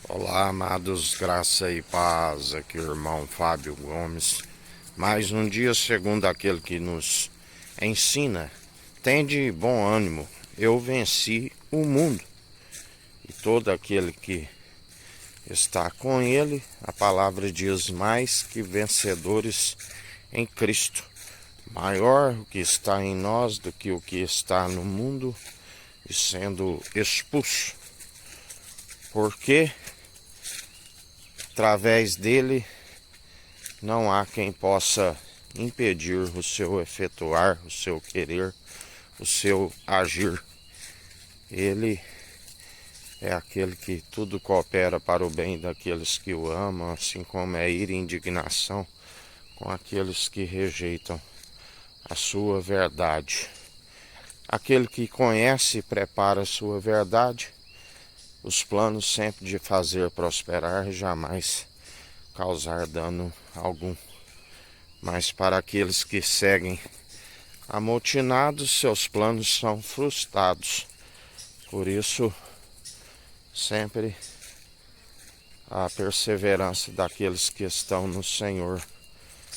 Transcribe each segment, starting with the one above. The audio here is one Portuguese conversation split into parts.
Olá, amados, graça e paz, aqui o irmão Fábio Gomes. Mais um dia segundo aquele que nos ensina. Tende bom ânimo, eu venci o mundo. E todo aquele que está com ele, a palavra diz mais que vencedores em Cristo. Maior o que está em nós do que o que está no mundo e sendo expulso. Porque através dele não há quem possa impedir o seu efetuar, o seu querer, o seu agir. Ele é aquele que tudo coopera para o bem daqueles que o amam, assim como é ira e indignação com aqueles que rejeitam a sua verdade. Aquele que conhece e prepara a sua verdade, os planos sempre de fazer prosperar e jamais causar dano algum. Mas para aqueles que seguem amotinados, seus planos são frustrados. Por isso, sempre a perseverança daqueles que estão no Senhor,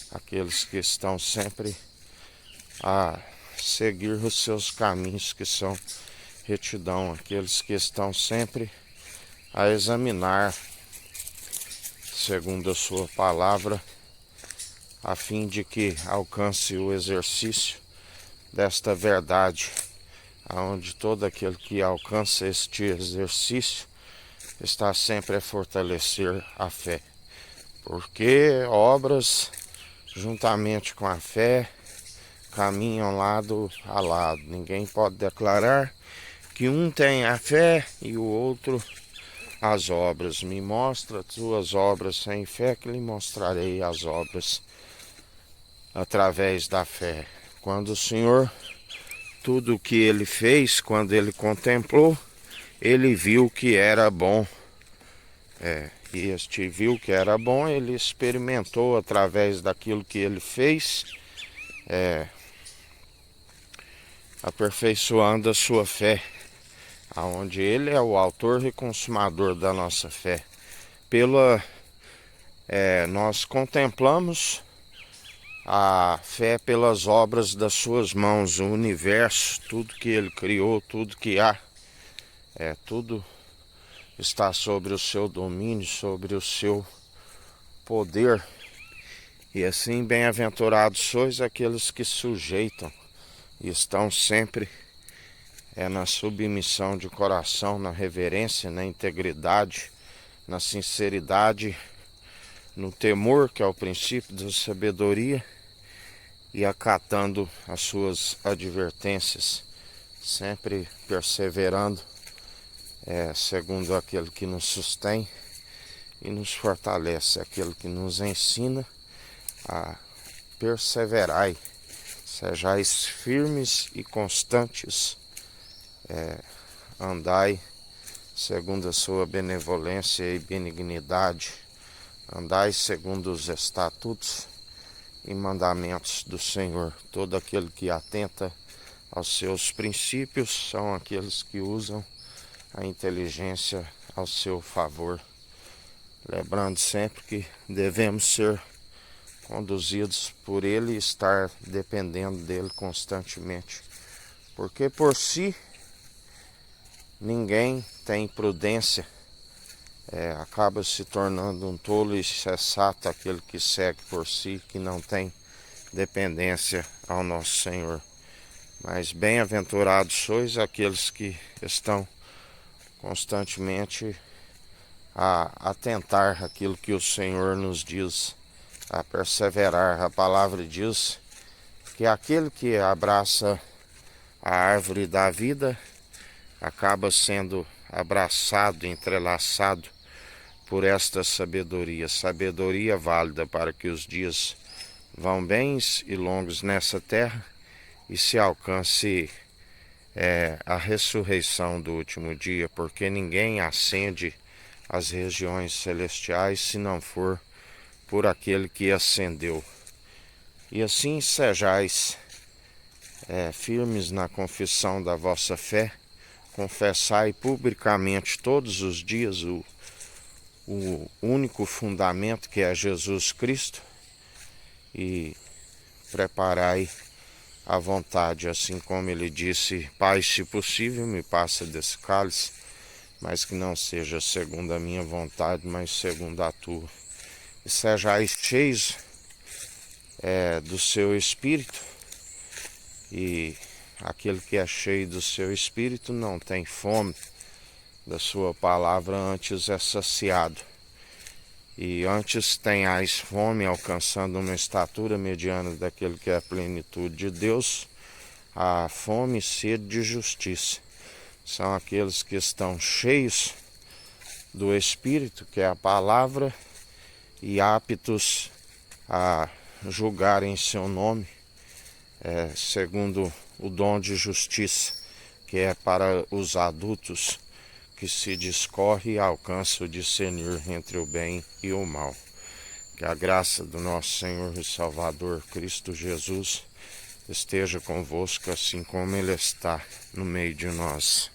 aqueles que estão sempre a seguir os seus caminhos, que são retidão, aqueles que estão sempre a examinar segundo a sua palavra, a fim de que alcance o exercício desta verdade, aonde todo aquele que alcança este exercício está sempre a fortalecer a fé, porque obras juntamente com a fé caminham lado a lado. Ninguém pode declarar que um tem a fé e o outro as obras. Me mostra tuas obras sem fé, que lhe mostrarei as obras através da fé. Quando o Senhor, tudo o que ele fez, quando ele contemplou, ele viu que era bom. E este viu que era bom, ele experimentou através daquilo que ele fez, aperfeiçoando a sua fé, aonde ele é o autor e consumador da nossa fé. Nós contemplamos a fé pelas obras das suas mãos, o universo, tudo que ele criou, tudo que há, tudo está sobre o seu domínio, sobre o seu poder. E assim, bem-aventurados sois aqueles que sujeitam e estão sempre na submissão de coração, na reverência, na integridade, na sinceridade, no temor, que é o princípio da sabedoria, e acatando as suas advertências, sempre perseverando, segundo aquele que nos sustém e nos fortalece, aquele que nos ensina a perseverai, sejais firmes e constantes, andai segundo a sua benevolência e benignidade, andai segundo os estatutos e mandamentos do Senhor. Todo aquele que atenta aos seus princípios são aqueles que usam a inteligência ao seu favor. Lembrando sempre que devemos ser conduzidos por Ele e estar dependendo dele constantemente. Porque por si ninguém tem prudência, acaba se tornando um tolo e sensato aquele que segue por si, que não tem dependência ao nosso Senhor. Mas bem-aventurados sois aqueles que estão constantemente a atentar aquilo que o Senhor nos diz, a perseverar. A palavra diz que aquele que abraça a árvore da vida acaba sendo abraçado, entrelaçado por esta sabedoria válida para que os dias vão bens e longos nessa terra e se alcance a ressurreição do último dia, porque ninguém ascende às regiões celestiais se não for por aquele que ascendeu. E assim sejais firmes na confissão da vossa fé, confessai publicamente todos os dias o único fundamento, que é Jesus Cristo, e preparai a vontade, assim como ele disse: Pai, se possível, me passa desse cálice, mas que não seja segundo a minha vontade, mas segundo a tua. E sejais cheios do seu Espírito, e aquele que é cheio do seu Espírito não tem fome da sua palavra, antes é saciado. E antes tenhais fome, alcançando uma estatura mediana daquele que é a plenitude de Deus, a fome e sede de justiça. São aqueles que estão cheios do Espírito, que é a palavra, e aptos a julgar em seu nome, segundo o dom de justiça, que é para os adultos, que se discorre e alcança o discernir entre o bem e o mal. Que a graça do nosso Senhor e Salvador Cristo Jesus esteja convosco, assim como Ele está no meio de nós.